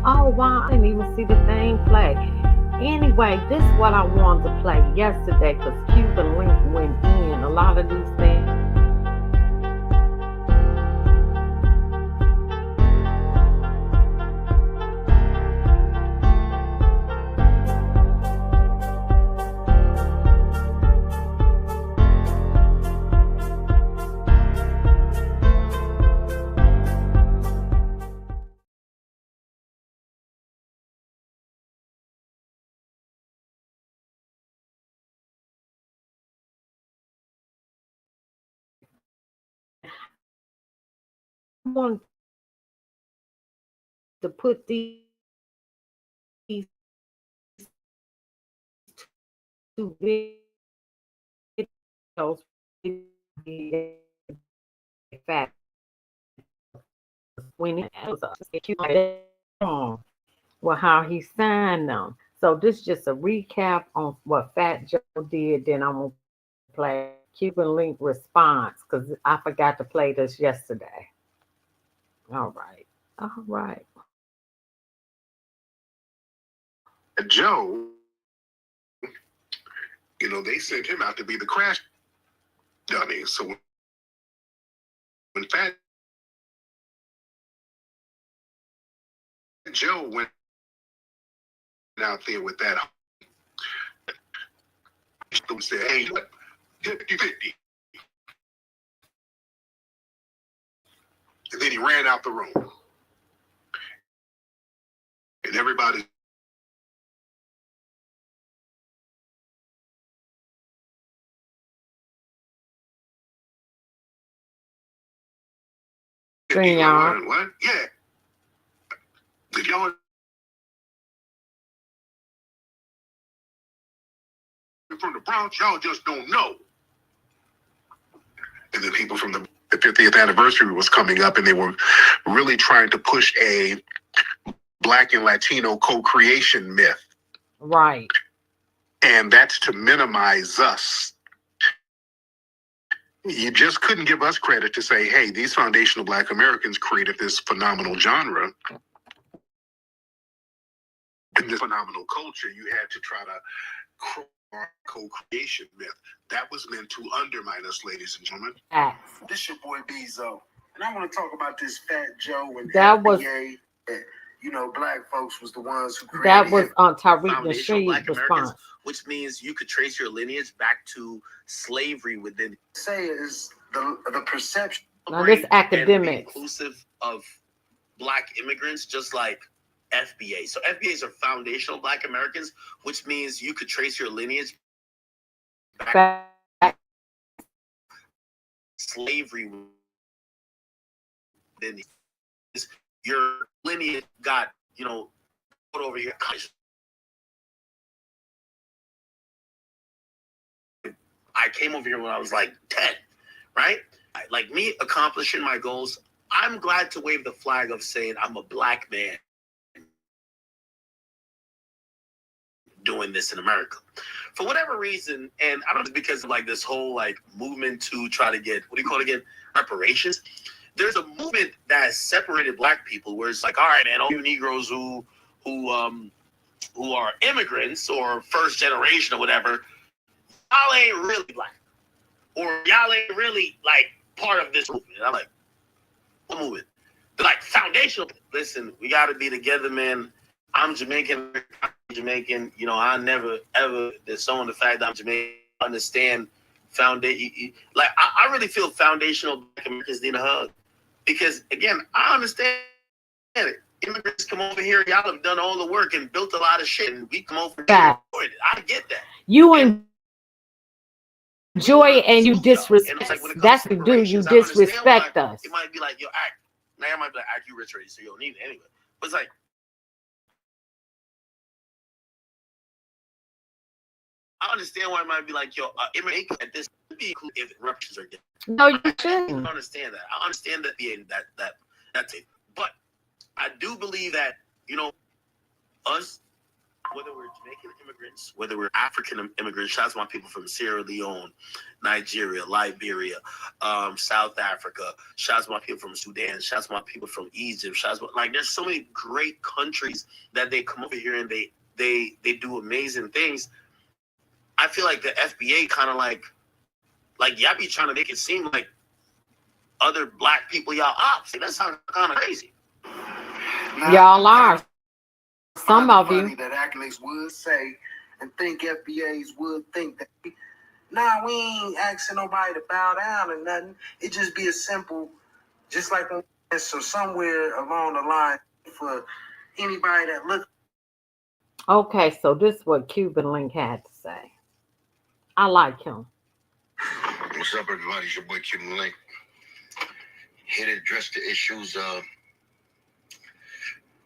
Oh wow, I didn't even see the thing play. Anyway, this is what I wanted to play yesterday because Cuban Link went in. A lot of these things that we talking about I wanted to put these two videos when he was well how he signed them. So this is just a recap on what Fat Joe did. Then I'm gonna play Cuban Link response because I forgot to play this yesterday. All right. All right. Joe, they sent him out to be the crash dummy. So when Fat Joe went out there with that, said, hey, 50-50. And then he ran out the room. And everybody what? Yeah. Did y'all from the Bronx, y'all just don't know. And then people from the 50th anniversary was coming up and they were really trying to push a Black and Latino co-creation myth. Right. And that's to minimize us. You just couldn't give us credit to say, hey, these foundational Black Americans created this phenomenal genre. In this phenomenal culture, you had to try to co-creation myth. That was meant to undermine us, ladies and gentlemen. This your boy Bezo, and I want to talk about this Fat Joe and that was Black folks was the ones who created that was on Tariq Nasheed's response, which means you could trace your lineage back to slavery within. Say is the perception. Now this academic inclusive of Black immigrants, just like FBA. So FBAs are foundational Black Americans, which means you could trace your lineage back to slavery within your lineage got, put over here. I came over here when I was like 10, right? Like me accomplishing my goals, I'm glad to wave the flag of saying I'm a Black man doing this in America. For whatever reason, and I don't know if it's because of like this whole like movement to try to get, what do you call it again? Reparations. There's a movement that has separated Black people where it's like, all right, man, all you Negroes who are immigrants or first generation or whatever, y'all ain't really Black. Or y'all ain't really like part of this movement. And I'm like, what movement? They're like foundational. Listen, we gotta be together, man. I'm Jamaican. I never ever disown the fact that I'm Jamaican. Understand foundation. Like I really feel foundational Black Americans need a hug. Because again, I understand it. Immigrants come over here, y'all have done all the work and built a lot of shit, and we come over here and support it. I get that. You enjoy and you disrespect. Like that's what you do. You disrespect us. It might be like, yo, act. Now I might be like, act, you rich already, so you don't need it anyway. But it's like, I understand why it might be like, yo, immigrant at this be cool if ruptures are getting. No, you shouldn't. I understand that. I understand that being that's it. But I do believe that, us whether we're Jamaican immigrants, whether we're African immigrants. Shout out to my people from Sierra Leone, Nigeria, Liberia, South Africa. Shout out to my people from Sudan. Shout out to my people from Egypt. Shout out to, like, there's so many great countries that they come over here and they do amazing things. I feel like the FBA kind of like y'all be trying to make it seem like other black people y'all ops. That sounds kind of crazy. Y'all are. Some of you. That accolades would say and think FBAs would think that, nah, we ain't asking nobody to bow down or nothing. It just be a simple, just like so somewhere along the line for anybody that look. Okay, so this is what Cuban Link had to say. I like him. What's up, everybody? It's your boy Cuban Link. Here to address the issues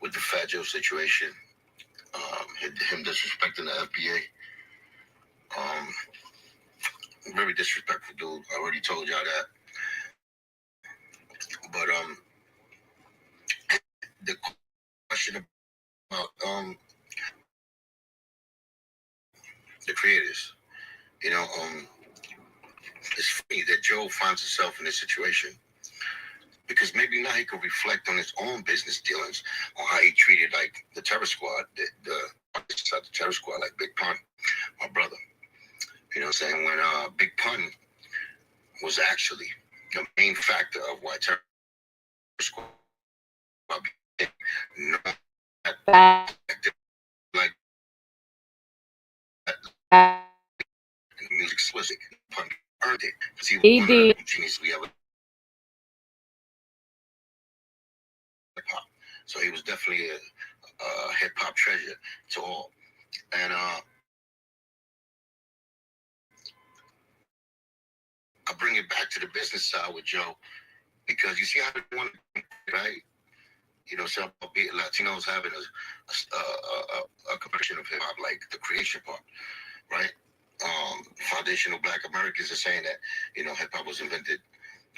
with the Fat Joe situation. Him disrespecting the FBA. Very disrespectful dude. I already told y'all that. But the question about the creators, you know, it's funny that Joe finds himself in this situation because maybe now he could reflect on his own business dealings on how he treated like the terror squad, the terror squad, like Big Pun, my brother. You know what I'm saying? When Big Pun was actually the main factor of why terror squad became known like that. And the music explicit. Pun earned it because he was one did. of the geniuses we ever. Hip-hop. So he was definitely a hip-hop treasure to all. And I bring it back to the business side with Joe because you see how they want to, right? You know, some Latinos having a compression of hip-hop, like the creation part, right? Foundational Black Americans are saying that, you know, hip-hop was invented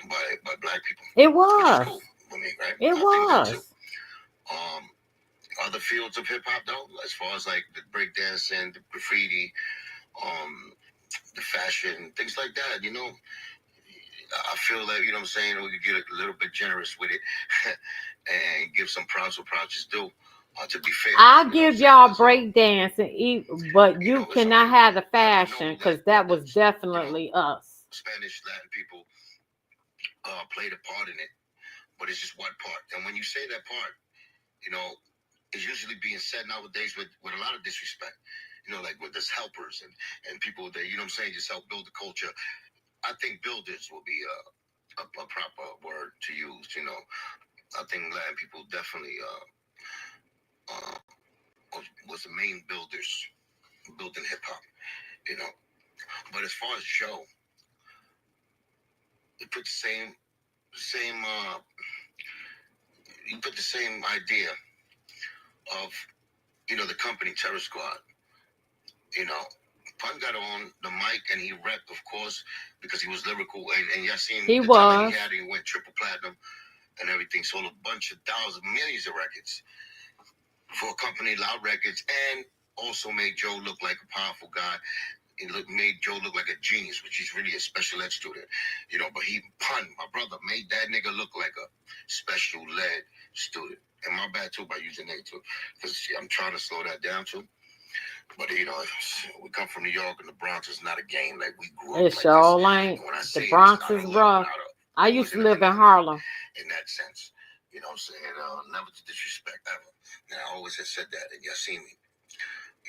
by Black people. It was. Which is cool for me, right? It was. Think that too. Other fields of hip-hop, though, as far as like the breakdancing, the graffiti, the fashion, things like that, you know, I feel that, you know what I'm saying, we could get a little bit generous with it and give some props where props is due. To be fair, I'll give y'all breakdance but you cannot have the fashion because that was definitely us. Spanish, Latin people played a part in it, but it's just one part. And when you say that part, you know, it's usually being said nowadays with a lot of disrespect. You know, like with this helpers and people that, you know what I'm saying, just help build the culture. I think builders will be a proper word to use, you know. I think Latin people definitely was the main builders building hip hop, you know. But as far as Joe, he put the same he put the same idea of, you know, the company Terror Squad. You know, Pun got on the mic and he repped, of course, because he was lyrical and y'all seen he the was. time he had, he went triple platinum and everything, sold a bunch of thousands, millions of records for a company, Loud Records, and also made Joe look like a powerful guy. He made Joe look like a genius, which he's really a special ed student, you know. But Pun, my brother, made that nigga look like a special ed student. And my bad too by using that too, because I'm trying to slow that down too. But you know, we come from New York, and the Bronx is not a game like we grew up. It like sure this. ain't. When I say The Bronx is rough. I used to live in Harlem. In that sense, you know what I'm saying? Never to disrespect ever. And I always have said that, and y'all see me.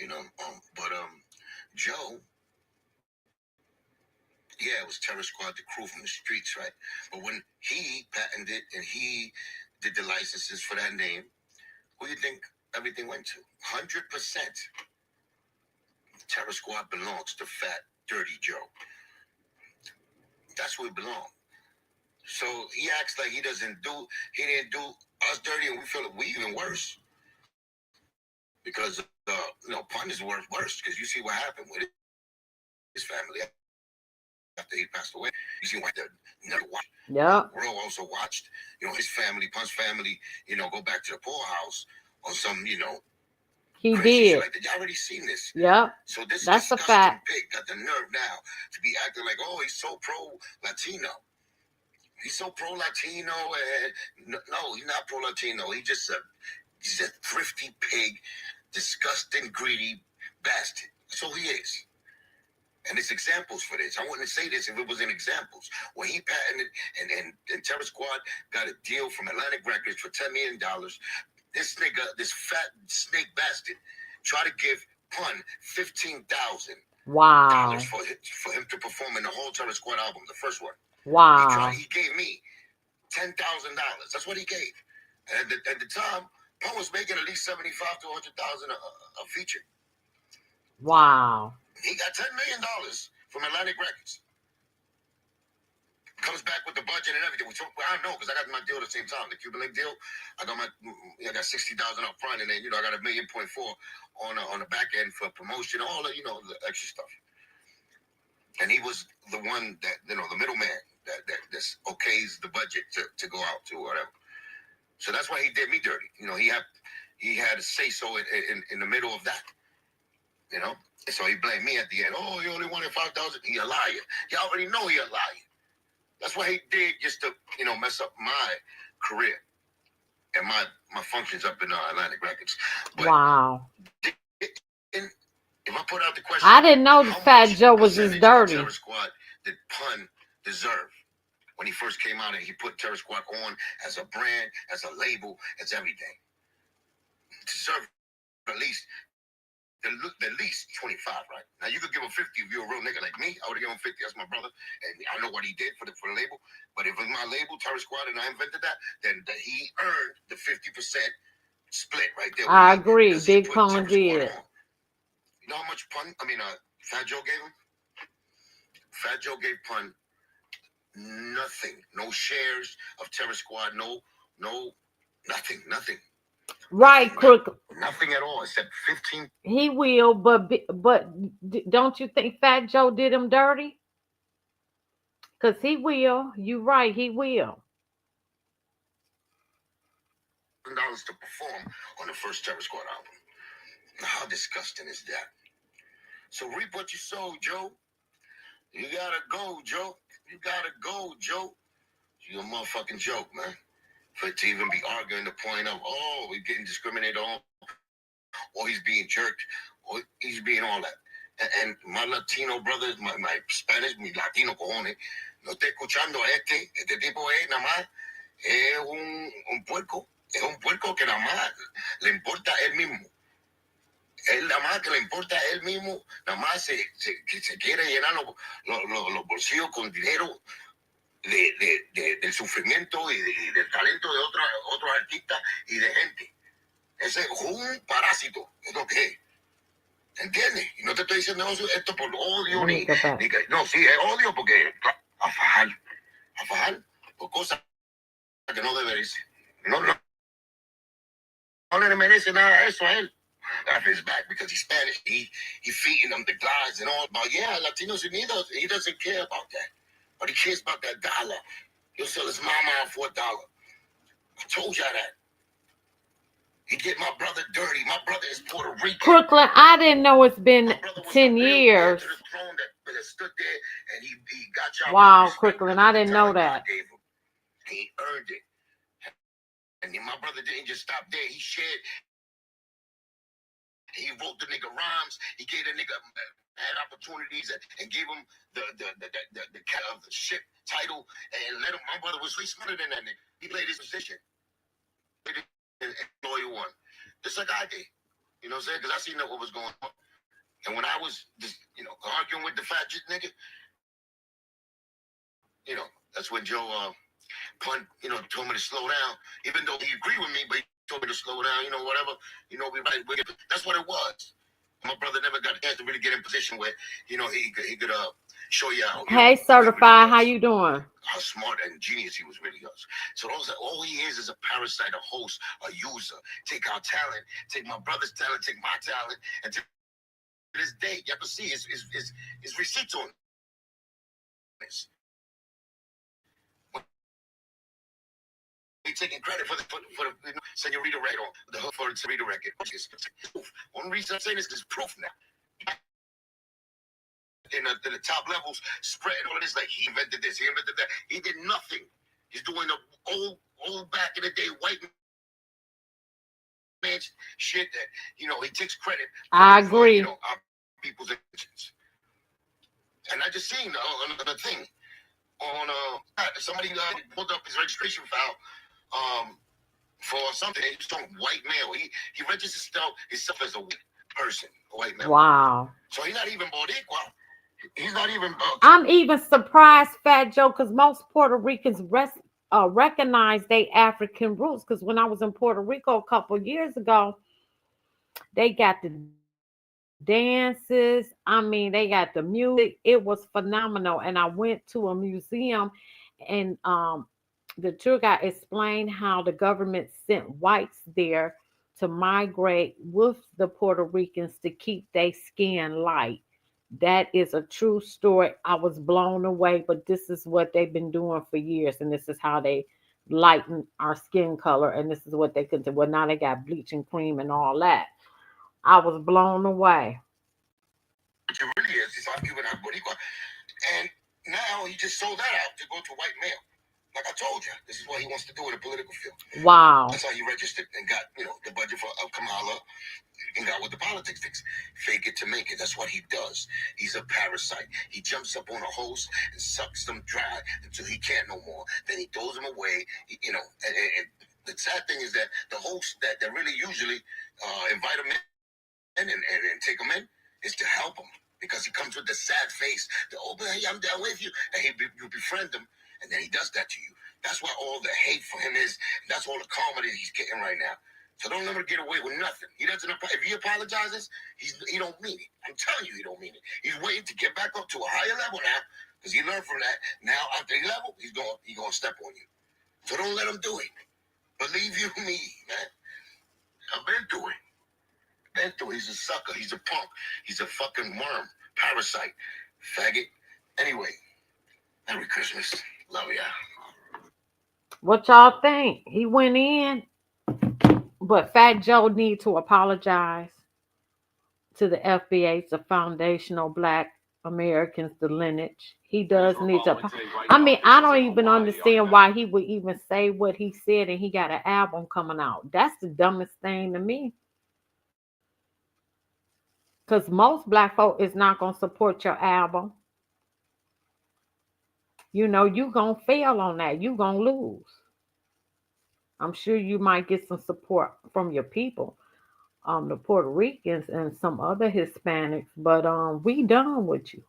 You know, but Joe, yeah, it was Terror Squad, the crew from the streets, right? But when he patented and he did the licenses for that name, who do you think everything went to? 100%. Terror Squad belongs to Fat Dirty Joe. That's where it belongs. So he acts like he didn't do us dirty, and we feel we even worse. Because you know, Pun is worse because you see what happened with his family after he passed away. You see what they never watched. Yeah. Bro also watched, you know, his family, Pun's family, you know, go back to the poorhouse on some, you know, He Crazy shit did. like that. You already seen this. Yep. So this That's a disgusting fact. pig got the nerve now to be acting like, oh, he's so pro-Latino. He's so pro-Latino, and no, he's not pro-Latino. He's a thrifty pig, disgusting, greedy bastard. That's all he is. And there's examples for this. I wouldn't say this if it wasn't examples. When he patented and Terror Squad got a deal from Atlantic Records for $10 million, this nigga, this fat snake bastard, tried to give Pun $15,000 Wow. for him to perform in the whole Terror Squad album, the first one. Wow. He gave me $10,000. That's what he gave. And at the time, Pun was making at least $75,000 to $100,000 a feature. Wow. He got $10 million from Atlantic Records. Comes back with the budget and everything. Which I don't know because I got my deal at the same time, the Cuban Link deal. I got $60,000 up front, and then I got $1.4 million on the back end for promotion, all the the extra stuff. And he was the one that the middleman that okays the budget to go out to or whatever. So that's why he did me dirty. He had a say so in the middle of that. So he blamed me at the end. Oh, he only wanted 5,000. He a liar. You already know he a liar. That's what he did just to mess up my career and my functions up in Atlantic Records. But wow. If I put out the question, I didn't know the Fat Joe was this dirty. Terror Squad did Pun deserve when he first came out and he put Terror Squad on as a brand, as a label, as everything? Deserve at least 25, right? Now you could give him 50 if you're a real nigga like me. I would have given him 50. That's my brother, and I know what he did for the label. But if it's my label, Terror Squad, and I invented that, then he earned the 50% split right there. I agree. Big Pun did. You know how much Fat Joe gave him? Fat Joe gave Pun nothing. No shares of Terror Squad. No, nothing. Right, Crook. Nothing at all except 15. He will, but don't you think Fat Joe did him dirty? Because he will. You right, he will. $1,000 to perform on the first Terror Squad album. Now, how disgusting is that? So reap what you sow, Joe. You gotta go, Joe. You're a motherfucking joke, man. For it to even be arguing the point of, oh, we're getting discriminated on, or he's being jerked, or he's being all that. And my Latino brothers, my Spanish, mi Latino cojones, no estoy escuchando a este tipo es nada más, es un puerco. Es un puerco que nada más le importa a él mismo. Él nada más que le importa a él mismo, nada más se quiere llenar los bolsillos con dinero del sufrimiento y del talento de otros artistas y de gente. Ese es un parásito, es lo que es. ¿Entiendes? Y no te estoy diciendo esto por odio ni que, no, sí, es odio porque a fajar por cosas que no debe irse. No le merece nada eso a él. After his back because he's Spanish, he feeding them the guys and all. But yeah, Latinos Unidos, he doesn't care about that. But he cares about that dollar. He'll sell his mama for $1. I told y'all that. He get my brother dirty. My brother is Puerto Rican. Brooklyn, I didn't know it's been 10 years. To the throne that stood there and he got y'all. Wow, Crooklyn, I didn't know that. He earned it. And my brother didn't just stop there. He shared. He wrote the nigga rhymes. He gave the nigga had opportunities and gave him the ship title and let him. My brother was way smarter than that nigga. He played his position. And loyal one, just like I did. You know what I'm saying? Because I seen what was going on. And when I was just arguing with the fat nigga, that's when Joe Pun told me to slow down. Even though he agreed with me, but he told me to slow down. Whatever. We right. That's what it was. My brother never got a chance to really get in position where he could show you how. Hey, certified, how you doing? How smart and genius he was really was. So all he is a parasite, a host, a user. Take our talent, take my brother's talent, take my talent, and to this day, you ever see his receipts on this. taking credit for the Senorita right on the hook for the Senorita record. It's proof. Only reason I'm saying this is proof now. In the top levels, spreading all this like he invented this, he invented that. He did nothing. He's doing the old back in the day white man shit that he takes credit. I agree. For, our people's intentions. And I just seen another thing on somebody pulled up his registration file for something. He was talking white male. He registers himself as a white person, a white male. Wow. So he's not even Boricua. He's not even. I'm even surprised, Fat Joe, because most Puerto Ricans recognize they African roots. Because when I was in Puerto Rico a couple years ago, they got the dances. I mean, they got the music. It was phenomenal. And I went to a museum, and the tour guide explained how the government sent whites there to migrate with the Puerto Ricans to keep their skin light. That is a true story. I was blown away, but this is what they've been doing for years, and this is how they lighten our skin color, and this is what they could do. Well, now they got bleaching cream and all that. I was blown away. It really is. He's not Cuban, not Boricua. And now he just sold that out to go to white male. Like I told you, this is what he wants to do in the political field. Wow. That's how he registered and got, the budget for Kamala and got with the politics things. Fake it to make it. That's what he does. He's a parasite. He jumps up on a host and sucks them dry until he can't no more. Then he throws them away. And the sad thing is that the hosts that really usually invite him in and take him in is to help him, because he comes with the sad face. Hey, I'm down with you. And you befriend him, and then he does that to you. That's why all the hate for him is. That's all the comedy he's getting right now. So don't let him get away with nothing. He doesn't. If he apologizes, he don't mean it. I'm telling you, he don't mean it. He's waiting to get back up to a higher level now, because he learned from that. Now at the level, he's gonna step on you. So don't let him do it. Believe you me, man. I've been through it. He's a sucker. He's a punk. He's a fucking worm. Parasite. Faggot. Anyway, Merry Christmas. Love ya. What y'all think? He went in, but Fat Joe need to apologize to the FBA, the foundational Black Americans, the lineage. He does need to. I mean, I don't even understand why he would even say what he said, and he got an album coming out. That's the dumbest thing to me. Because most Black folk is not going to support your album. You going to fail on that. You going to lose. I'm sure you might get some support from your people, the Puerto Ricans and some other Hispanics, but we done with you.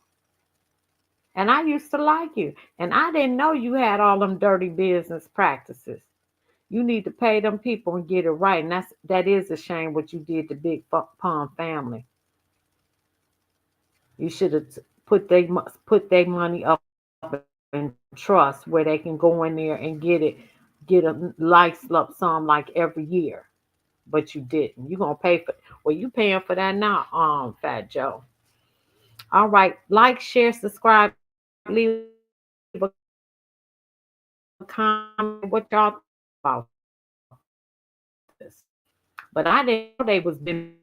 And I used to like you. And I didn't know you had all them dirty business practices. You need to pay them people and get it right. And that is a shame what you did to Big Pun family. You should have put their money up in trust where they can go in there and get a nice lump sum like every year. But you didn't. You're gonna pay for. Well, you paying for that now, Fat Joe. All right, like, share, subscribe, leave a comment. What y'all think about this? But I didn't know they was been.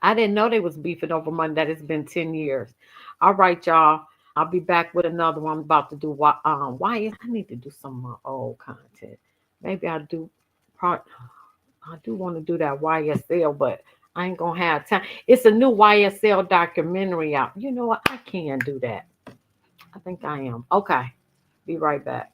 I didn't know they was beefing over money. That it's been 10 years. All right, y'all. I'll be back with another one. I'm about to do why is I need to do some more old content. Maybe I do part. I do want to do that YSL, but I ain't gonna have time. It's a new YSL documentary out. You know what? I can do that. I think I am. Okay. Be right back.